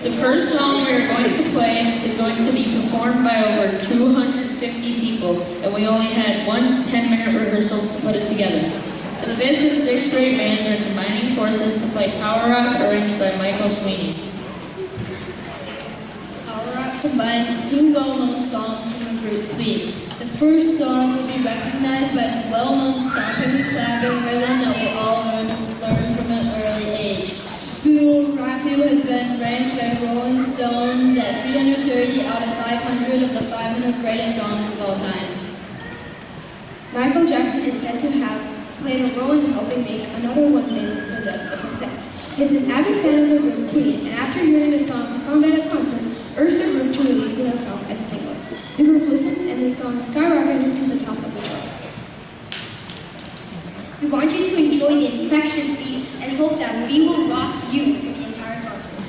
The first song we are going to play is going to be performed by over 250 people, and we only had one 10-minute rehearsal to put it together. The 5th and 6th grade bands are combining forces to play Power Rock, arranged by Michael Sweeney. Power Rock combines two well-known songs from the group Queen. The first song will be recognized by its well-known stomping and clapping rhythm that we all learn from an early age. Rock You has been ranked by Rolling Stones at 330 out of 500 of the 500 greatest songs of all time. Michael Jackson is said to have played a role in helping make Another One Bites the Dust a success. He is an avid fan of the group Queen, and after hearing the song performed at a concert, urged the group to release the song as a single. The group listened, and the song skyrocketed to the top of the charts. We want you to enjoy the infectious beat and hope that we will rock you for the entire concert.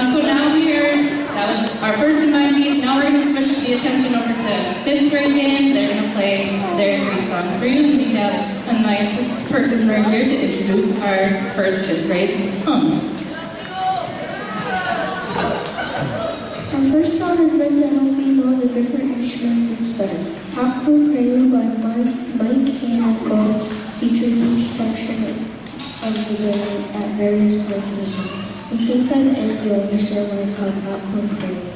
So now that was our first combined piece. Now we're going to switch the attention over to 5th grade band. They're going to play their 3 songs for you. And we have a nice person right here to introduce our first 5th grade song. Our first song is meant to help you know the different instrument groups better. Popcorn Prelude by Mike Hancock features each section of the band at various points in the song. We think by the end you'll understand why it's called Popcorn Prelude.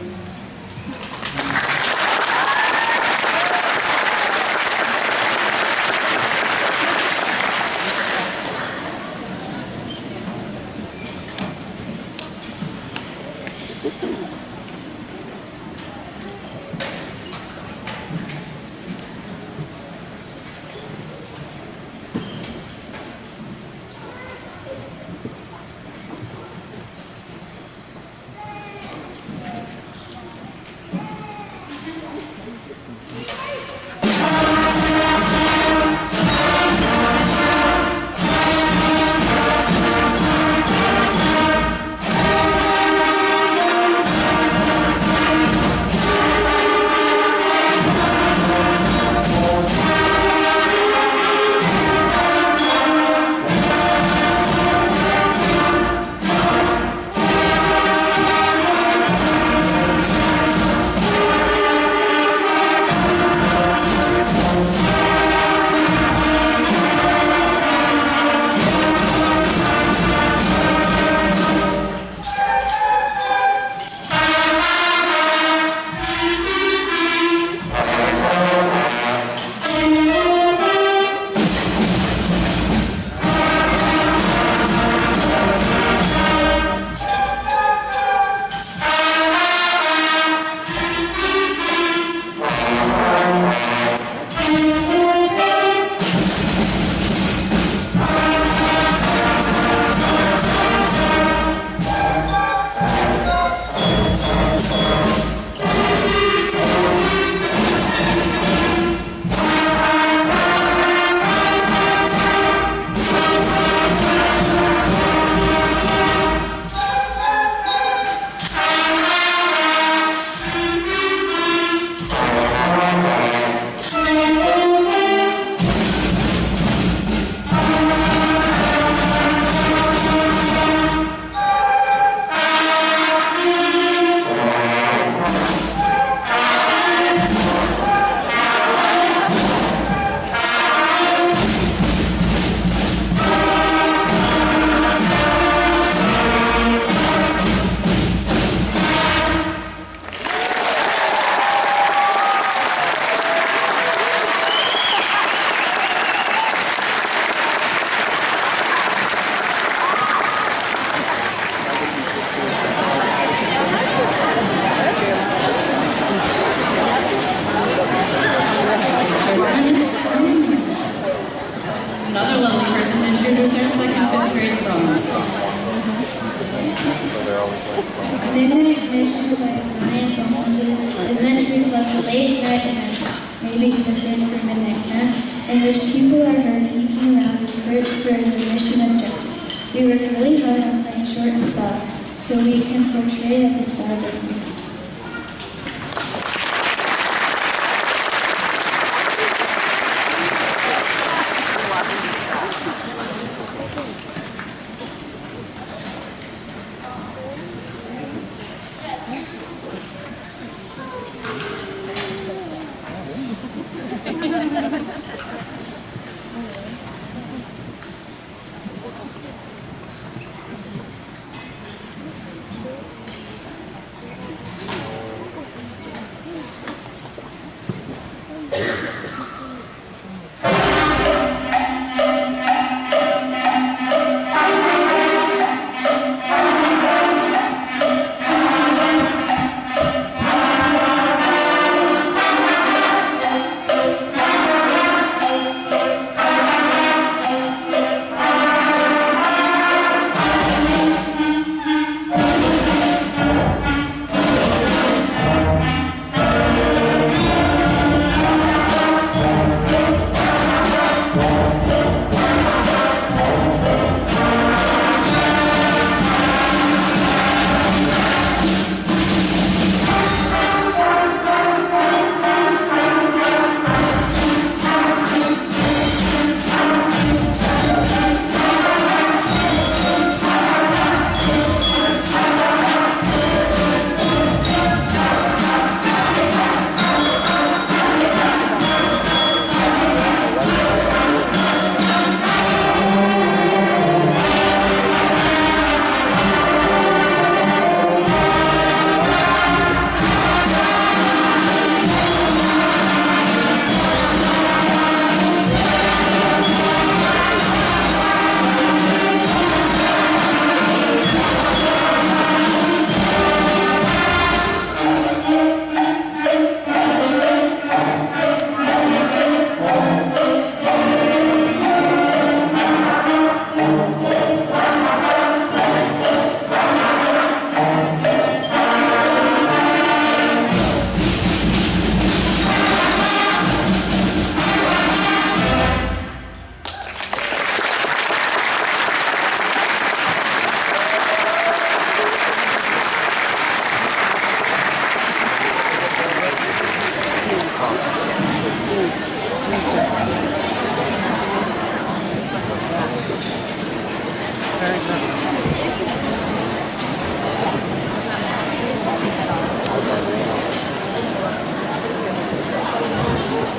may be different from an extent in which people are heard sneaking around in search for the mission of death. We work really hard on playing short and soft so we can portray that despise us.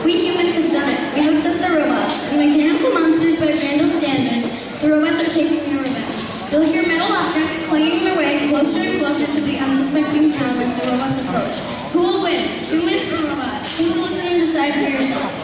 We humans have done it. We've upset the robots. And mechanical monsters by Randall standards, the robots are taking their revenge. You'll hear metal objects clanging their way closer and closer to the unsuspecting town as the robots approach. Who will win? Human or robot? You will listen and decide for yourself.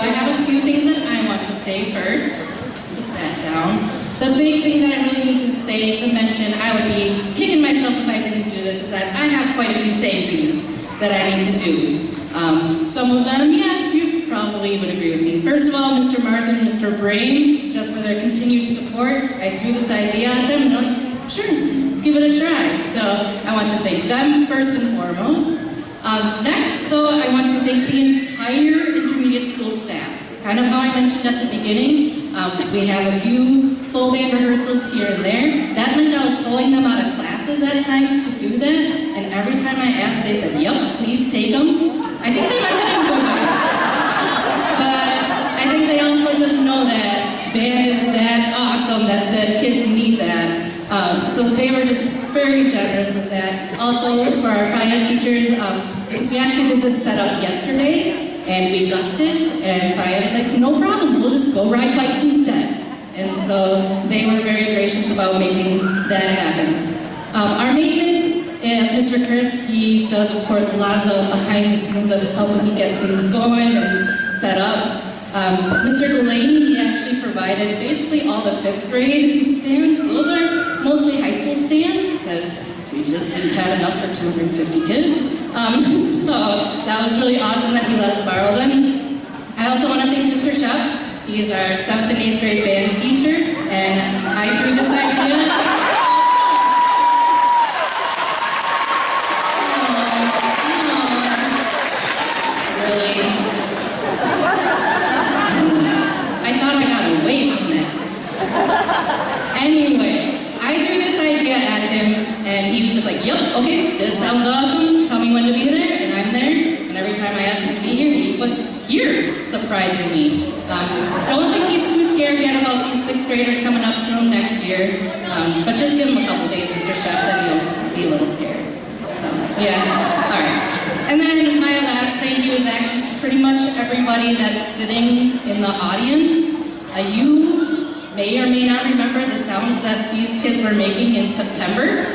I have a few things that I want to say first. Put that down. The big thing that I really need to say, to mention, I would be kicking myself if I didn't do this, is that I have quite a few thank yous that I need to do. Some of them, yeah, you probably would agree with me. First of all, Mr. Mars and Mr. Brain, just for their continued support. I threw this idea at them, and they're like, sure, give it a try. So I want to thank them first and foremost. Next, though, I want to thank the entire intermediate school staff. Kind of how I mentioned at the beginning, we have a few full band rehearsals here and there. That meant I was pulling them out of classes at times to do that, and every time I asked, they said, yep, please take them. I think they meant it in a good way. But I think they also just know that band is that awesome that the kids need that. So they were just very generous with that. Also, for our FIA teachers, we actually did this setup yesterday, and we left it, and FIA was like, no problem, we'll just go ride bikes instead. And so they were very gracious about making that happen. Our maintenance, Mr. Chris, he does, of course, a lot of the behind the scenes of helping me get things going and set up. Mr. Delaney, he actually provided basically all the 5th grade stands. Those are mostly high school stands, because we just didn't have enough for 250 kids. So that was really awesome that he let us borrow them. I also want to thank Mr. Shupp. He's our 7th and 8th grade band teacher, and I threw this idea. Anyway, I threw this idea at him, and he was just like, yep, okay, this sounds awesome, tell me when to be there, and I'm there, and every time I asked him to be here, he was here, surprisingly. Don't think he's too scared yet about these 6th graders coming up to him next year, but just give him a couple days, Mr. Chef, then he'll be a little scared. So, yeah, alright. And then my last thank you is actually to pretty much everybody that's sitting in the audience. You may or may not remember the sounds that these kids were making in September.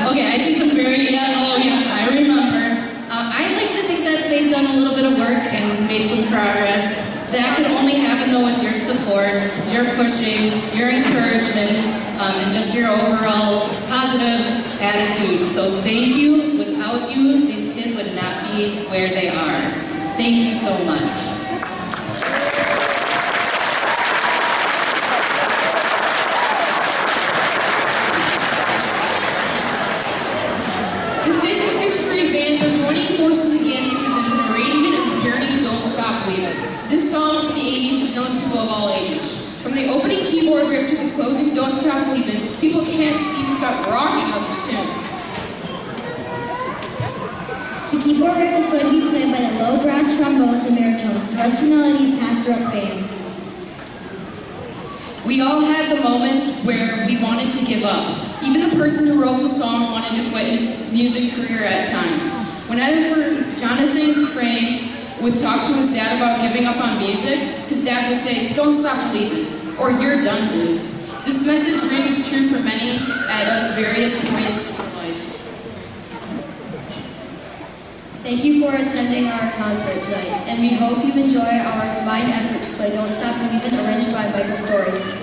Okay, I see some very, oh yeah, I remember. I like to think that they've done a little bit of work and made some progress. That can only happen though with your support, your pushing, your encouragement, and just your overall positive attitude. So thank you. Without you, these kids would not be where they are. Thank you so much. Forces again to present an arrangement of Journey's Don't Stop Believing. This song from the 80s is known to people of all ages. From the opening keyboard riff to the closing Don't Stop Believing, people can't seem to stop rocking out this tune. The keyboard riff is going to be played by the low brass trombones and baritones. The rest of the melodies passed through Payton. We all had the moments where we wanted to give up. Even the person who wrote the song wanted to quit his music career at times. Whenever Jonathan Crane would talk to his dad about giving up on music, his dad would say, don't stop believing, or you're done, dude. This message rings true for many at us various points in life. Thank you for attending our concert tonight, and we hope you enjoy our combined effort to play Don't Stop Believin', arranged by Michael Story.